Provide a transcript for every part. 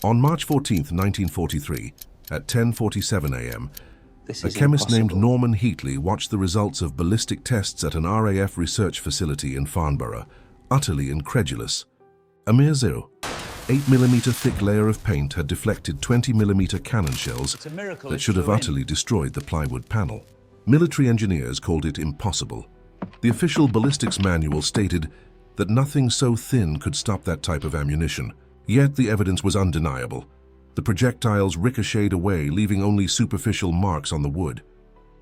On March 14, 1943, at 10:47 a.m., This a is chemist named impossible. Norman Heatley watched the results of ballistic tests at an RAF research facility in Farnborough, utterly incredulous. A mere 0.8mm thick layer of paint had deflected 20mm cannon shells It's a miracle that it's should have flew in. utterly destroyed the plywood panel. Military engineers called it impossible. The official ballistics manual stated that nothing so thin could stop that type of ammunition. Yet the evidence was undeniable. The projectiles ricocheted away, leaving only superficial marks on the wood.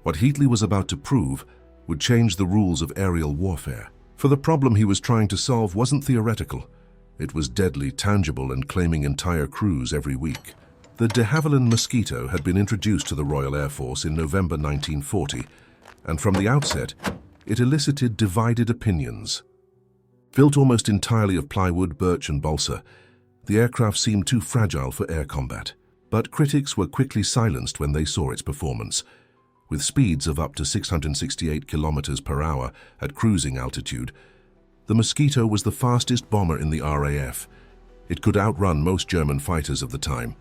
What Heatley was about to prove would change the rules of aerial warfare. For the problem he was trying to solve wasn't theoretical. It was deadly, tangible, and claiming entire crews every week. The de Havilland Mosquito had been introduced to the Royal Air Force in November 1940, and from the outset, it elicited divided opinions. Built almost entirely of plywood, birch, and balsa, the aircraft seemed too fragile for air combat. But critics were quickly silenced when they saw its performance. With speeds of up to 668 kilometers per hour at cruising altitude, the Mosquito was the fastest bomber in the RAF. It could outrun most German fighters of the time,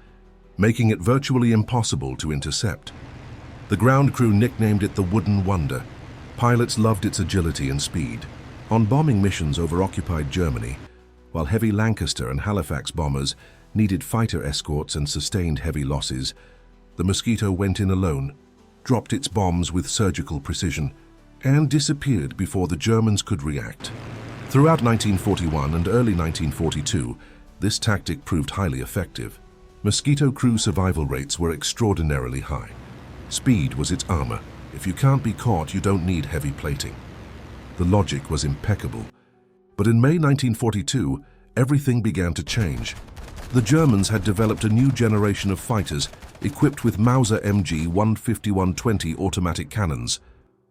making it virtually impossible to intercept. The ground crew nicknamed it the Wooden Wonder. Pilots loved its agility and speed. On bombing missions over occupied Germany, while heavy Lancaster and Halifax bombers needed fighter escorts and sustained heavy losses, the Mosquito went in alone, dropped its bombs with surgical precision, and disappeared before the Germans could react. Throughout 1941 and early 1942, this tactic proved highly effective. Mosquito crew survival rates were extraordinarily high. Speed was its armor. If you can't be caught, you don't need heavy plating. The logic was impeccable. But in May 1942, everything began to change. The Germans had developed a new generation of fighters equipped with Mauser MG 151-20 automatic cannons,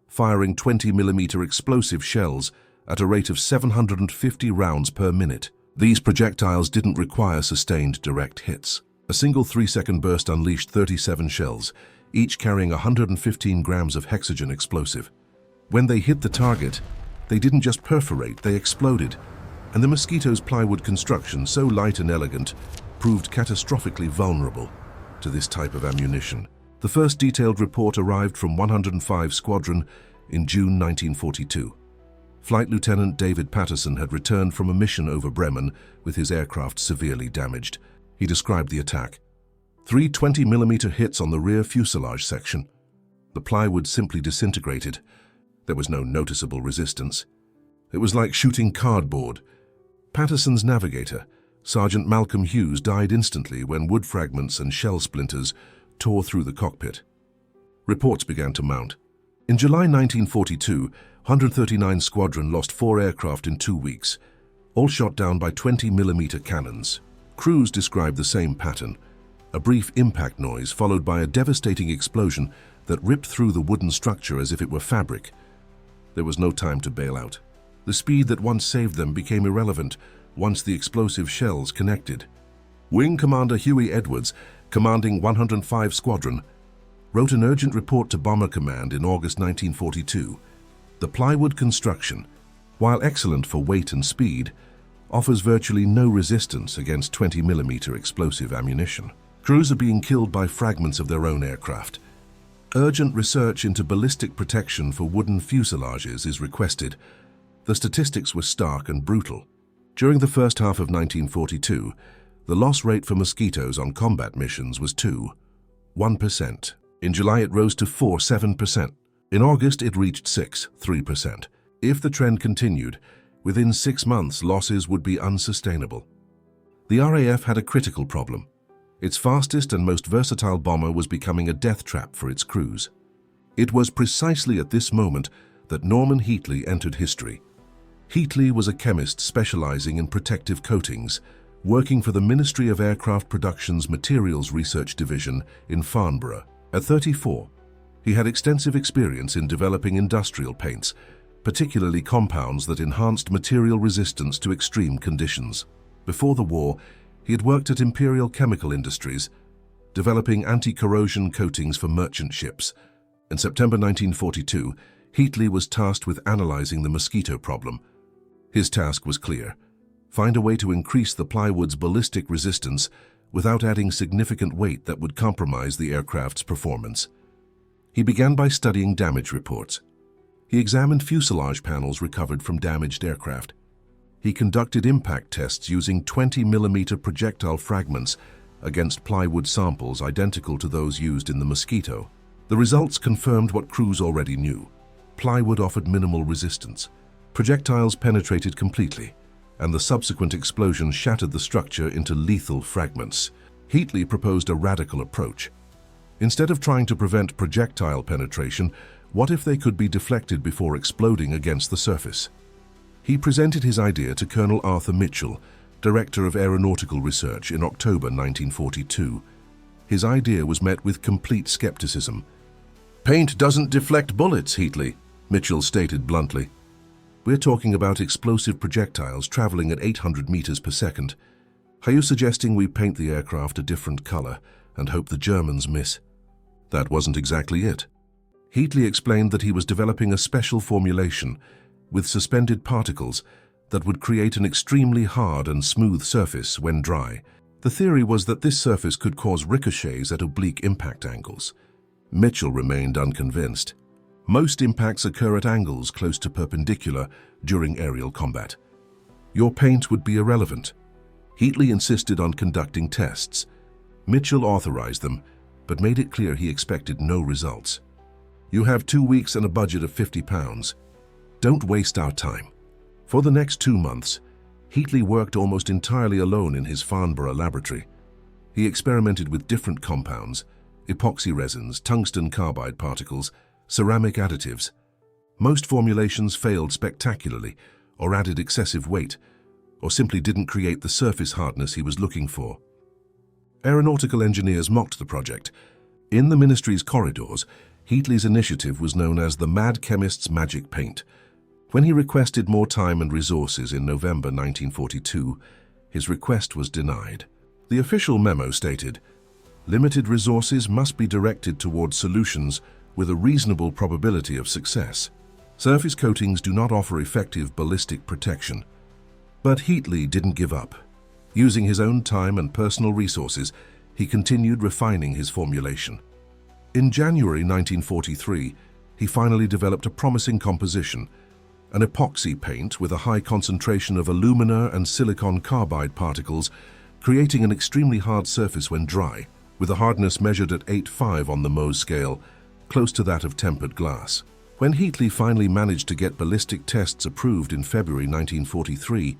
firing 20mm explosive shells at a rate of 750 rounds per minute. These projectiles didn't require sustained direct hits. A single 3-second burst unleashed 37 shells, each carrying 115 grams of hexagen explosive. When they hit the target, they didn't just perforate, they exploded, and the Mosquito's plywood construction, so light and elegant, proved catastrophically vulnerable to this type of ammunition. The first detailed report arrived from 105 Squadron in June 1942. Flight Lieutenant David Patterson had returned from a mission over Bremen with his aircraft severely damaged. He described the attack. 3 20mm hits on the rear fuselage section. The plywood simply disintegrated. There was no noticeable resistance. It was like shooting cardboard. Patterson's navigator, Sergeant Malcolm Hughes, died instantly when wood fragments and shell splinters tore through the cockpit. Reports began to mount. In July 1942, 139 Squadron lost 4 aircraft in 2 weeks, all shot down by 20mm cannons. Crews described the same pattern: a brief impact noise followed by a devastating explosion that ripped through the wooden structure as if it were fabric. There was no time to bail out. The speed that once saved them became irrelevant once the explosive shells connected. Wing Commander Huey Edwards, commanding 105 Squadron, wrote an urgent report to Bomber Command in August 1942. The plywood construction, while excellent for weight and speed, offers virtually no resistance against 20mm explosive ammunition. Crews are being killed by fragments of their own aircraft. Urgent research into ballistic protection for wooden fuselages is requested. The statistics were stark and brutal. During the first half of 1942, the loss rate for Mosquitoes on combat missions was 2.1%. In July it rose to 4.7%. In August it reached 6.3%. If the trend continued, within 6 months losses would be unsustainable. The RAF had a critical problem. Its fastest and most versatile bomber was becoming a death trap for its crews. It was precisely at this moment that Norman Heatley entered history. Heatley was a chemist specializing in protective coatings, working for the Ministry of Aircraft Production's Materials Research Division in Farnborough. At 34, he had extensive experience in developing industrial paints, particularly compounds that enhanced material resistance to extreme conditions. Before the war, he had worked at Imperial Chemical Industries, developing anti-corrosion coatings for merchant ships. In September 1942, Heatley was tasked with analyzing the Mosquito problem. His task was clear: find a way to increase the plywood's ballistic resistance without adding significant weight that would compromise the aircraft's performance. He began by studying damage reports. He examined fuselage panels recovered from damaged aircraft. He conducted impact tests using 20mm projectile fragments against plywood samples identical to those used in the Mosquito. The results confirmed what crews already knew. Plywood offered minimal resistance. Projectiles penetrated completely, and the subsequent explosion shattered the structure into lethal fragments. Heatley proposed a radical approach. Instead of trying to prevent projectile penetration, what if they could be deflected before exploding against the surface? He presented his idea to Colonel Arthur Mitchell, Director of Aeronautical Research, in October 1942. His idea was met with complete skepticism. "Paint doesn't deflect bullets, Heatley," Mitchell stated bluntly. "We're talking about explosive projectiles traveling at 800 meters per second. Are you suggesting we paint the aircraft a different color and hope the Germans miss?" That wasn't exactly it. Heatley explained that he was developing a special formulation with suspended particles that would create an extremely hard and smooth surface when dry. The theory was that this surface could cause ricochets at oblique impact angles. Mitchell remained unconvinced. Most impacts occur at angles close to perpendicular during aerial combat. Your paint would be irrelevant. Heatley insisted on conducting tests. Mitchell authorized them, but made it clear he expected no results. "You have 2 weeks and a budget of £50. Don't waste our time." For the next 2 months, Heatley worked almost entirely alone in his Farnborough laboratory. He experimented with different compounds, epoxy resins, tungsten carbide particles, ceramic additives. Most formulations failed spectacularly, or added excessive weight, or simply didn't create the surface hardness he was looking for. Aeronautical engineers mocked the project. In the ministry's corridors, Heatley's initiative was known as the Mad Chemist's Magic Paint. When he requested more time and resources in November 1942, his request was denied. The official memo stated, "Limited resources must be directed towards solutions with a reasonable probability of success. Surface coatings do not offer effective ballistic protection." But Heatley didn't give up. Using his own time and personal resources, he continued refining his formulation. In January 1943, he finally developed a promising composition, an epoxy paint with a high concentration of alumina and silicon carbide particles, creating an extremely hard surface when dry, with a hardness measured at 8.5 on the Mohs scale, close to that of tempered glass. When Heatley finally managed to get ballistic tests approved in February 1943,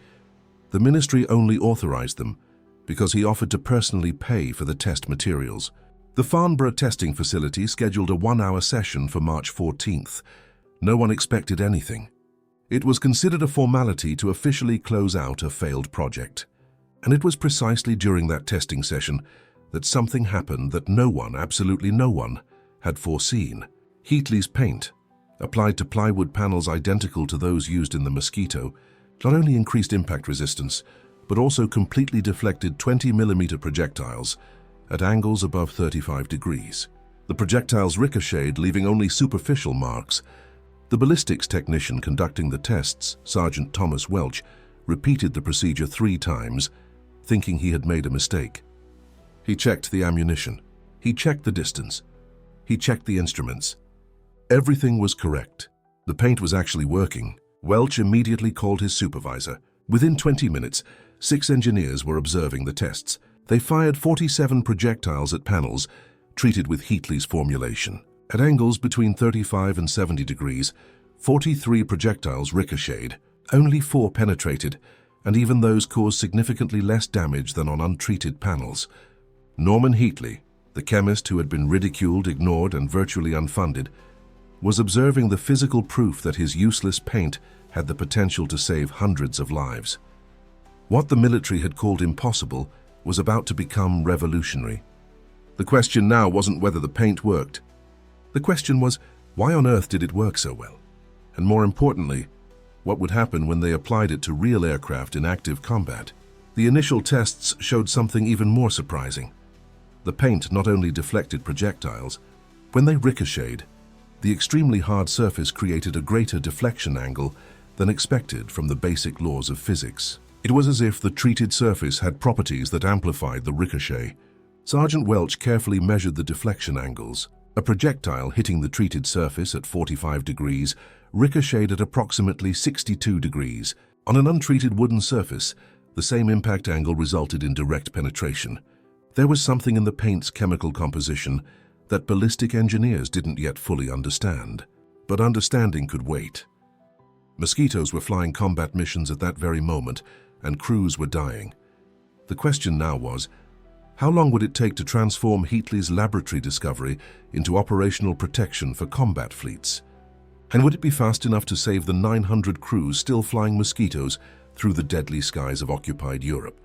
the ministry only authorized them because he offered to personally pay for the test materials. The Farnborough testing facility scheduled a 1-hour session for March 14th. No one expected anything. It was considered a formality to officially close out a failed project. And it was precisely during that testing session that something happened that no one, absolutely no one, had foreseen. Heatley's paint, applied to plywood panels identical to those used in the Mosquito, not only increased impact resistance, but also completely deflected 20mm projectiles at angles above 35 degrees. The projectiles ricocheted, leaving only superficial marks. The ballistics technician conducting the tests, Sergeant Thomas Welch, repeated the procedure 3 times, thinking he had made a mistake. He checked the ammunition. He checked the distance. He checked the instruments. Everything was correct. The paint was actually working. Welch immediately called his supervisor. Within 20 minutes, 6 engineers were observing the tests. They fired 47 projectiles at panels treated with Heatley's formulation. At angles between 35 and 70 degrees, 43 projectiles ricocheted. Only 4 penetrated, and even those caused significantly less damage than on untreated panels. Norman Heatley, the chemist who had been ridiculed, ignored, and virtually unfunded, was observing the physical proof that his useless paint had the potential to save hundreds of lives. What the military had called impossible was about to become revolutionary. The question now wasn't whether the paint worked. The question was, why on earth did it work so well? And more importantly, what would happen when they applied it to real aircraft in active combat? The initial tests showed something even more surprising. The paint not only deflected projectiles, when they ricocheted, the extremely hard surface created a greater deflection angle than expected from the basic laws of physics. It was as if the treated surface had properties that amplified the ricochet. Sergeant Welch carefully measured the deflection angles. A projectile hitting the treated surface at 45 degrees ricocheted at approximately 62 degrees. On an untreated wooden surface, the same impact angle resulted in direct penetration. There was something in the paint's chemical composition that ballistic engineers didn't yet fully understand. But understanding could wait. Mosquitoes were flying combat missions at that very moment, and crews were dying. The question now was, how long would it take to transform Heatley's laboratory discovery into operational protection for combat fleets? And would it be fast enough to save the 900 crews still flying Mosquitoes through the deadly skies of occupied Europe?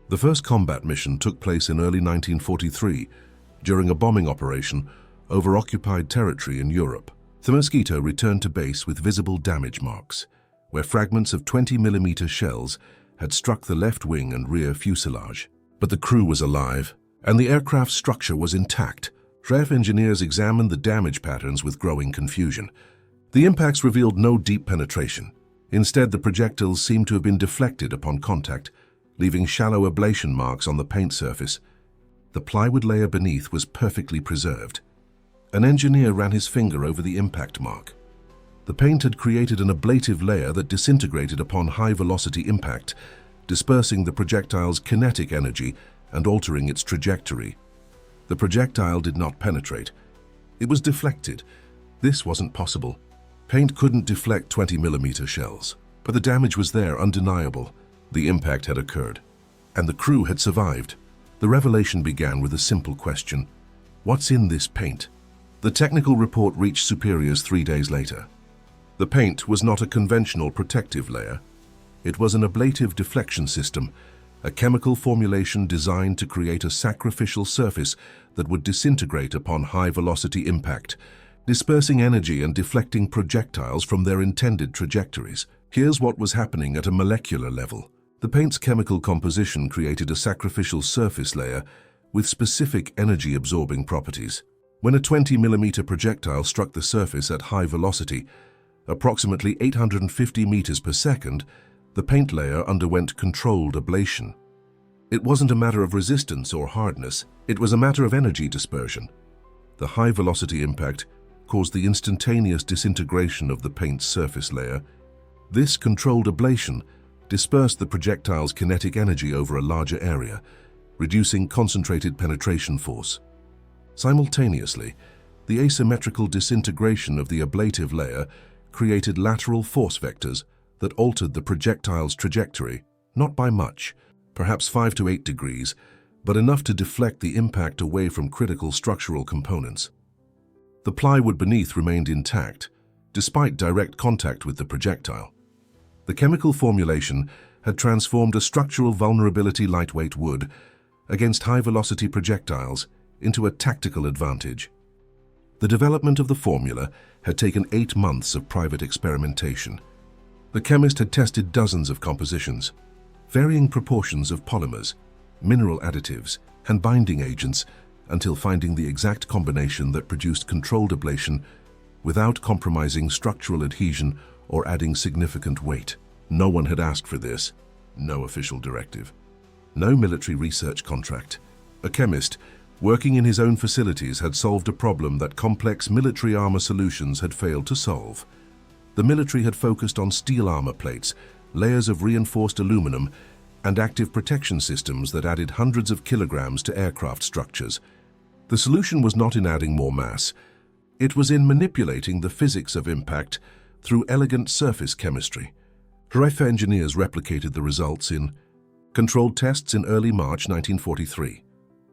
The first combat mission took place in early 1943 during a bombing operation over occupied territory in Europe. The Mosquito returned to base with visible damage marks, where fragments of 20mm shells had struck the left wing and rear fuselage. But the crew was alive, and the aircraft's structure was intact. RAF engineers examined the damage patterns with growing confusion. The impacts revealed no deep penetration. Instead, the projectiles seemed to have been deflected upon contact, leaving shallow ablation marks on the paint surface. The plywood layer beneath was perfectly preserved. An engineer ran his finger over the impact mark. The paint had created an ablative layer that disintegrated upon high-velocity impact, dispersing the projectile's kinetic energy and altering its trajectory. The projectile did not penetrate. It was deflected. This wasn't possible. Paint couldn't deflect 20mm shells, but the damage was there, undeniable. The impact had occurred, and the crew had survived. The revelation began with a simple question: what's in this paint? The technical report reached superiors 3 days later. The paint was not a conventional protective layer. It was an ablative deflection system, a chemical formulation designed to create a sacrificial surface that would disintegrate upon high-velocity impact, dispersing energy and deflecting projectiles from their intended trajectories. Here's what was happening at a molecular level. The paint's chemical composition created a sacrificial surface layer with specific energy-absorbing properties. When a 20mm projectile struck the surface at high velocity, approximately 850 meters per second, the paint layer underwent controlled ablation. It wasn't a matter of resistance or hardness, it was a matter of energy dispersion. The high-velocity impact caused the instantaneous disintegration of the paint's surface layer. This controlled ablation dispersed the projectile's kinetic energy over a larger area, reducing concentrated penetration force. Simultaneously, the asymmetrical disintegration of the ablative layer created lateral force vectors that altered the projectile's trajectory, not by much, perhaps 5 to 8 degrees, but enough to deflect the impact away from critical structural components. The plywood beneath remained intact, despite direct contact with the projectile. The chemical formulation had transformed a structural vulnerability lightweight wood against high-velocity projectiles into a tactical advantage. The development of the formula had taken 8 months of private experimentation. The chemist had tested dozens of compositions, varying proportions of polymers, mineral additives, and binding agents until finding the exact combination that produced controlled ablation without compromising structural adhesion or adding significant weight. No one had asked for this. No official directive. No military research contract. A chemist, working in his own facilities, had solved a problem that complex military armor solutions had failed to solve. The military had focused on steel armor plates, layers of reinforced aluminum, and active protection systems that added hundreds of kilograms to aircraft structures. The solution was not in adding more mass. It was in manipulating the physics of impact through elegant surface chemistry. RAF engineers replicated the results in controlled tests in early March 1943.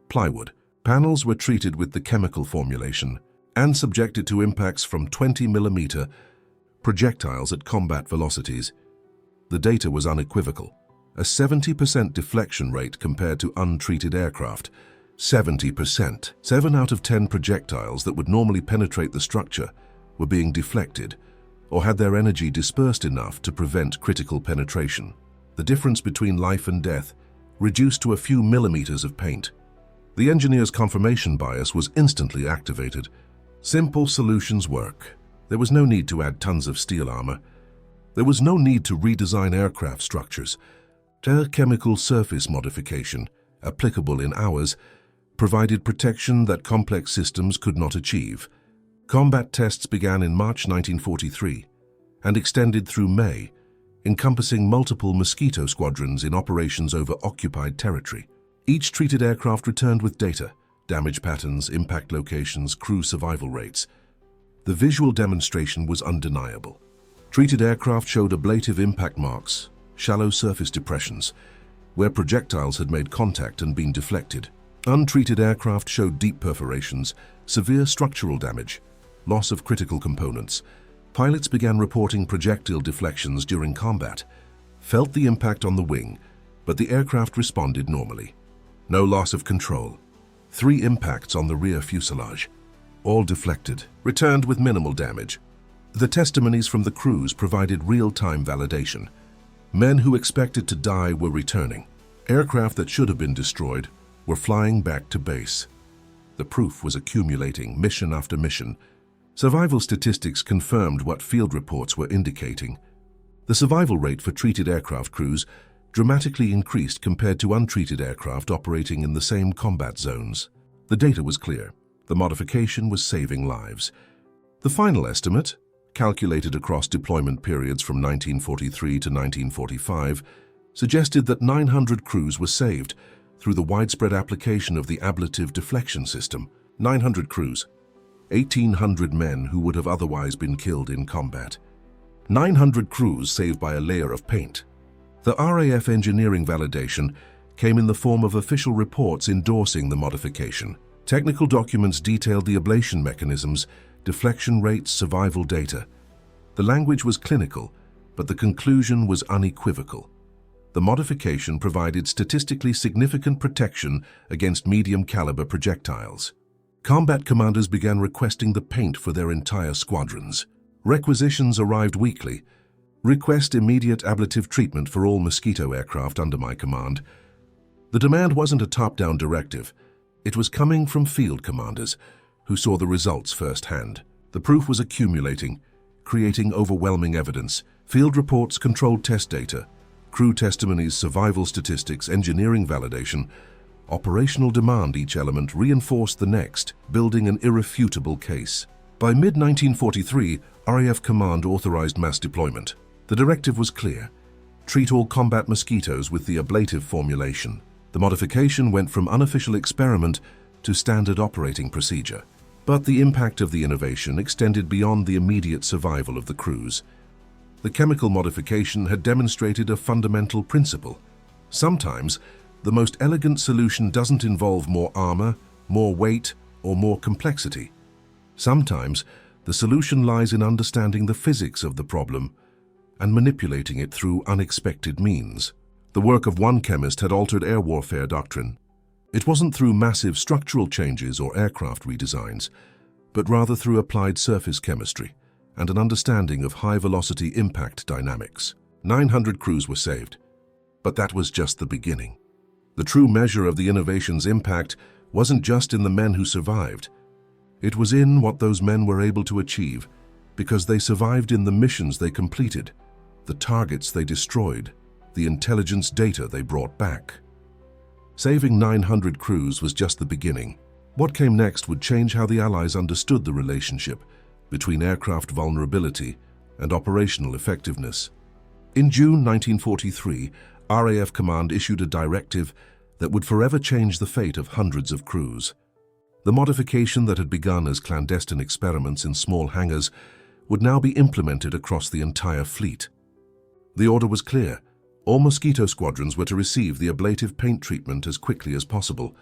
Plywood. Panels were treated with the chemical formulation and subjected to impacts from 20mm projectiles at combat velocities. The data was unequivocal. A 70% deflection rate compared to untreated aircraft. 70%. 7 out of 10 projectiles that would normally penetrate the structure were being deflected or had their energy dispersed enough to prevent critical penetration. The difference between life and death reduced to a few millimeters of paint. The engineer's confirmation bias was instantly activated. Simple solutions work. There was no need to add tons of steel armor. There was no need to redesign aircraft structures. Chemical surface modification, applicable in hours, provided protection that complex systems could not achieve. Combat tests began in March 1943 and extended through May, encompassing multiple Mosquito squadrons in operations over occupied territory. Each treated aircraft returned with data, damage patterns, impact locations, crew survival rates. The visual demonstration was undeniable. Treated aircraft showed ablative impact marks, shallow surface depressions, where projectiles had made contact and been deflected. Untreated aircraft showed deep perforations, severe structural damage, loss of critical components. Pilots began reporting projectile deflections during combat, felt the impact on the wing, but the aircraft responded normally. No loss of control. 3 impacts on the rear fuselage, all deflected, returned with minimal damage. The testimonies from the crews provided real-time validation. Men who expected to die were returning. Aircraft that should have been destroyed were flying back to base. The proof was accumulating mission after mission. Survival statistics confirmed what field reports were indicating. The survival rate for treated aircraft crews dramatically increased compared to untreated aircraft operating in the same combat zones. The data was clear. The modification was saving lives. The final estimate, calculated across deployment periods from 1943 to 1945, suggested that 900 crews were saved through the widespread application of the ablative deflection system. 900 crews, 1,800 men who would have otherwise been killed in combat. 900 crews saved by a layer of paint. The RAF engineering validation came in the form of official reports endorsing the modification. Technical documents detailed the ablation mechanisms, deflection rates, survival data. The language was clinical, but the conclusion was unequivocal. The modification provided statistically significant protection against medium-caliber projectiles. Combat commanders began requesting the paint for their entire squadrons. Requisitions arrived weekly. Request immediate ablative treatment for all Mosquito aircraft under my command. The demand wasn't a top-down directive. It was coming from field commanders who saw the results firsthand. The proof was accumulating, creating overwhelming evidence. Field reports, controlled test data, crew testimonies, survival statistics, engineering validation, operational demand. Each element reinforced the next, building an irrefutable case. By mid-1943, RAF Command authorized mass deployment. The directive was clear: treat all combat Mosquitoes with the ablative formulation. The modification went from unofficial experiment to standard operating procedure. But the impact of the innovation extended beyond the immediate survival of the crews. The chemical modification had demonstrated a fundamental principle. Sometimes, the most elegant solution doesn't involve more armor, more weight, or more complexity. Sometimes, the solution lies in understanding the physics of the problem and manipulating it through unexpected means. The work of one chemist had altered air warfare doctrine. It wasn't through massive structural changes or aircraft redesigns, but rather through applied surface chemistry and an understanding of high-velocity impact dynamics. 900 crews were saved, but that was just the beginning. The true measure of the innovation's impact wasn't just in the men who survived. It was in what those men were able to achieve, because they survived in the missions they completed, the targets they destroyed, the intelligence data they brought back. Saving 900 crews was just the beginning. What came next would change how the Allies understood the relationship between aircraft vulnerability and operational effectiveness. In June 1943, RAF Command issued a directive that would forever change the fate of hundreds of crews. The modification that had begun as clandestine experiments in small hangars would now be implemented across the entire fleet. The order was clear: all Mosquito squadrons were to receive the ablative paint treatment as quickly as possible.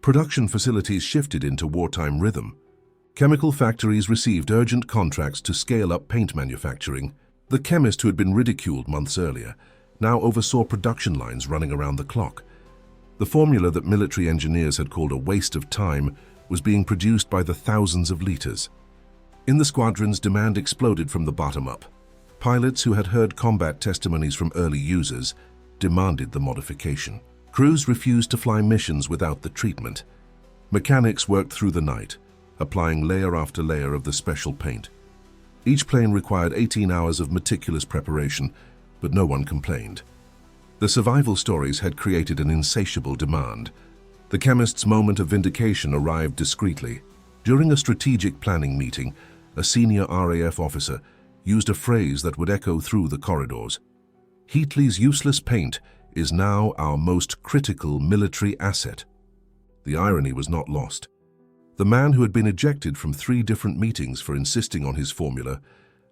Production facilities shifted into wartime rhythm. Chemical factories received urgent contracts to scale up paint manufacturing. The chemist who had been ridiculed months earlier now oversaw production lines running around the clock. The formula that military engineers had called a waste of time was being produced by the thousands of liters. In the squadrons, demand exploded from the bottom up. Pilots who had heard combat testimonies from early users demanded the modification. Crews refused to fly missions without the treatment. Mechanics worked through the night, applying layer after layer of the special paint. Each plane required 18 hours of meticulous preparation, but no one complained. The survival stories had created an insatiable demand. The chemist's moment of vindication arrived discreetly. During a strategic planning meeting, a senior RAF officer used a phrase that would echo through the corridors. "Heatley's useless paint is now our most critical military asset." The irony was not lost. The man who had been ejected from 3 different meetings for insisting on his formula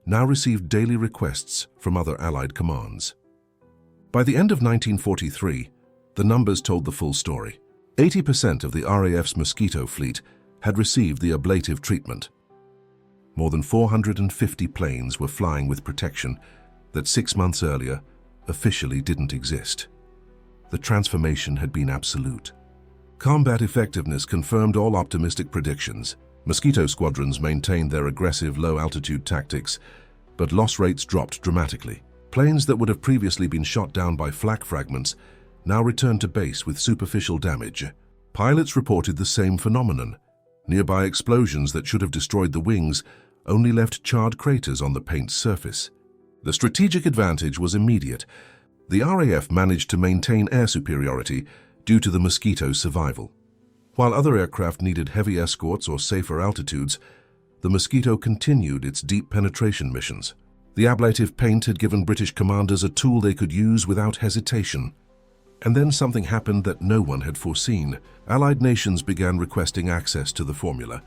now received daily requests from other Allied commands. By the end of 1943, the numbers told the full story. 80% of the RAF's Mosquito fleet had received the ablative treatment. More than 450 planes were flying with protection that 6 months earlier officially didn't exist. The transformation had been absolute. Combat effectiveness confirmed all optimistic predictions. Mosquito squadrons maintained their aggressive low-altitude tactics, but loss rates dropped dramatically. Planes that would have previously been shot down by flak fragments now returned to base with superficial damage. Pilots reported the same phenomenon. Nearby explosions that should have destroyed the wings only left charred craters on the paint's surface. The strategic advantage was immediate. The RAF managed to maintain air superiority due to the Mosquito's survival. While other aircraft needed heavy escorts or safer altitudes, the Mosquito continued its deep penetration missions. The ablative paint had given British commanders a tool they could use without hesitation. And then something happened that no one had foreseen. Allied nations began requesting access to the formula.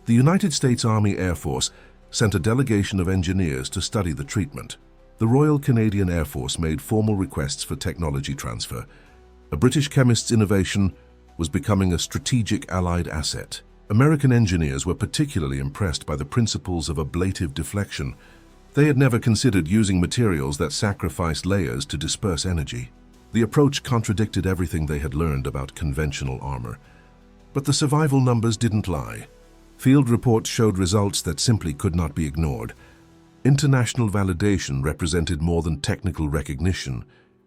The United States Army Air Force sent a delegation of engineers to study the treatment. The Royal Canadian Air Force made formal requests for technology transfer. A British chemist's innovation was becoming a strategic Allied asset. American engineers were particularly impressed by the principles of ablative deflection. They had never considered using materials that sacrificed layers to disperse energy. The approach contradicted everything they had learned about conventional armor. But the survival numbers didn't lie. Field reports showed results that simply could not be ignored. International validation represented more than technical recognition.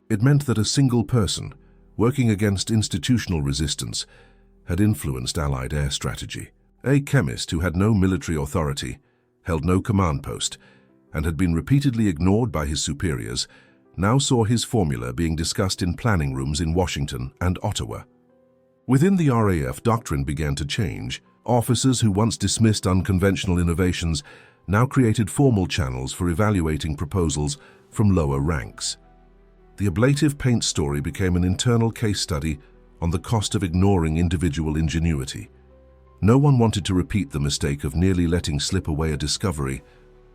It meant that a single person, working against institutional resistance, had influenced Allied air strategy. A chemist who had no military authority, held no command post, and had been repeatedly ignored by his superiors, now saw his formula being discussed in planning rooms in Washington and Ottawa. Within the RAF, doctrine began to change. Officers who once dismissed unconventional innovations now created formal channels for evaluating proposals from lower ranks. The ablative paint story became an internal case study on the cost of ignoring individual ingenuity. No one wanted to repeat the mistake of nearly letting slip away a discovery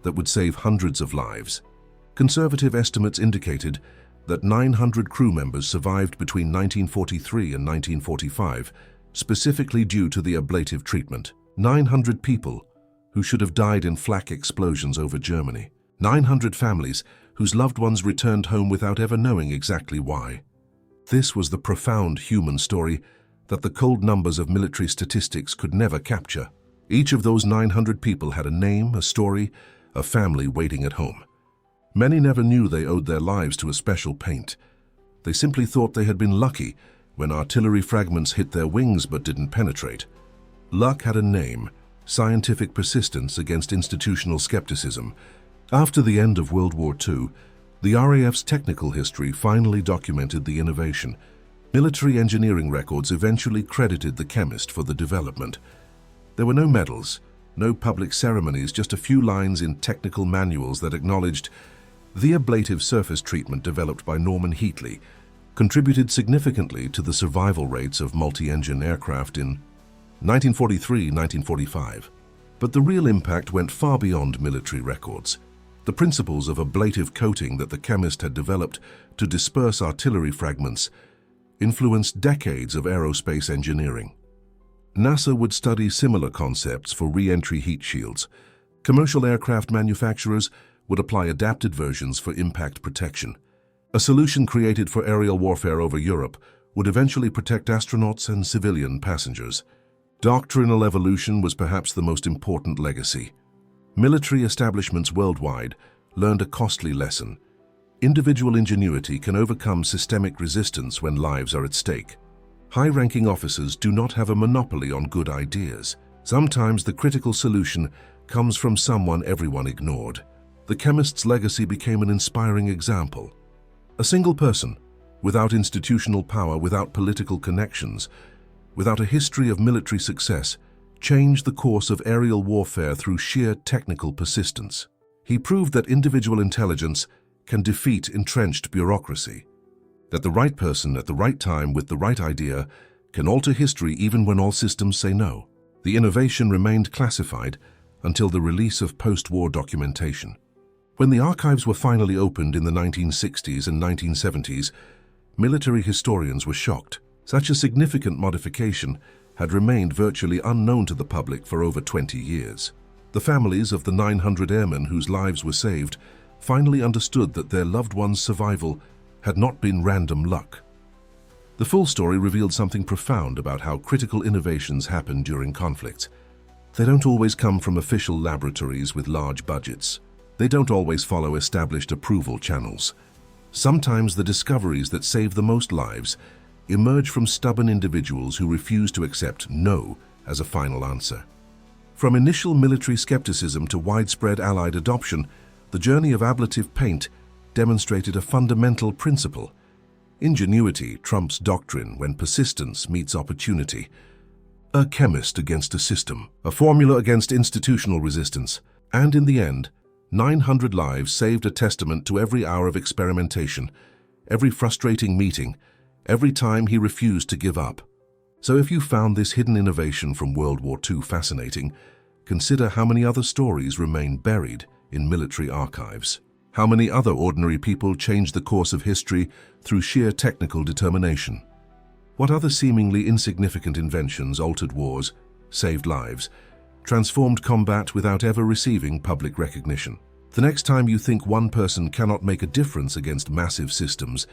that would save hundreds of lives. Conservative estimates indicated that 900 crew members survived between 1943 and 1945, specifically due to the ablative treatment. 900 people who should have died in flak explosions over Germany. 900 families whose loved ones returned home without ever knowing exactly why. This was the profound human story that the cold numbers of military statistics could never capture. Each of those 900 people had a name, a story, a family waiting at home. Many never knew they owed their lives to a special paint. They simply thought they had been lucky when artillery fragments hit their wings but didn't penetrate. Luck had a name: scientific persistence against institutional skepticism. After the end of World War II, the RAF's technical history finally documented the innovation. Military engineering records eventually credited the chemist for the development. There were no medals, no public ceremonies, just a few lines in technical manuals that acknowledged the ablative surface treatment developed by Norman Heatley contributed significantly to the survival rates of multi-engine aircraft in 1943-1945. But the real impact went far beyond military records. The principles of ablative coating that the chemist had developed to disperse artillery fragments influenced decades of aerospace engineering. NASA would study similar concepts for re-entry heat shields. Commercial aircraft manufacturers would apply adapted versions for impact protection. A solution created for aerial warfare over Europe would eventually protect astronauts and civilian passengers. Doctrinal evolution was perhaps the most important legacy. Military establishments worldwide learned a costly lesson. Individual ingenuity can overcome systemic resistance when lives are at stake. High-ranking officers do not have a monopoly on good ideas. Sometimes the critical solution comes from someone everyone ignored. The chemist's legacy became an inspiring example. A single person, without institutional power, without political connections, without a history of military success, changed the course of aerial warfare through sheer technical persistence. He proved that individual intelligence can defeat entrenched bureaucracy, that the right person at the right time with the right idea can alter history even when all systems say no. The innovation remained classified until the release of post-war documentation. When the archives were finally opened in the 1960s and 1970s, military historians were shocked. Such a significant modification had remained virtually unknown to the public for over 20 years. The families of the 900 airmen whose lives were saved finally understood that their loved ones' survival had not been random luck. The full story revealed something profound about how critical innovations happen during conflicts. They don't always come from official laboratories with large budgets. They don't always follow established approval channels. Sometimes the discoveries that save the most lives emerge from stubborn individuals who refuse to accept no as a final answer. From initial military skepticism to widespread Allied adoption, the journey of ablative paint demonstrated a fundamental principle. Ingenuity trumps doctrine when persistence meets opportunity. A chemist against a system, a formula against institutional resistance, and in the end, 900 lives saved, a testament to every hour of experimentation, every frustrating meeting, every time he refused to give up. So if you found this hidden innovation from World War II fascinating, consider how many other stories remain buried in military archives. How many other ordinary people changed the course of history through sheer technical determination? What other seemingly insignificant inventions altered wars, saved lives, transformed combat without ever receiving public recognition? The next time you think one person cannot make a difference against massive systems,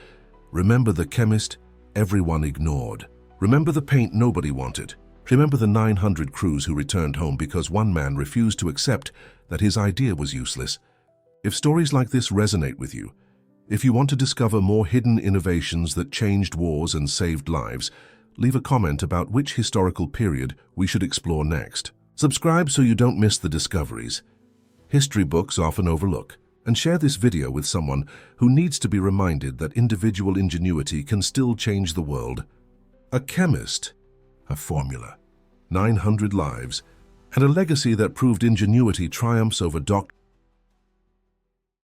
remember the chemist everyone ignored. Remember the paint nobody wanted. Remember the 900 crews who returned home because one man refused to accept that his idea was useless. If stories like this resonate with you, if you want to discover more hidden innovations that changed wars and saved lives, leave a comment about which historical period we should explore next. Subscribe so you don't miss the discoveries history books often overlook, and share this video with someone who needs to be reminded that individual ingenuity can still change the world. A chemist, a formula, 900 lives, and a legacy that proved ingenuity triumphs over doctrine.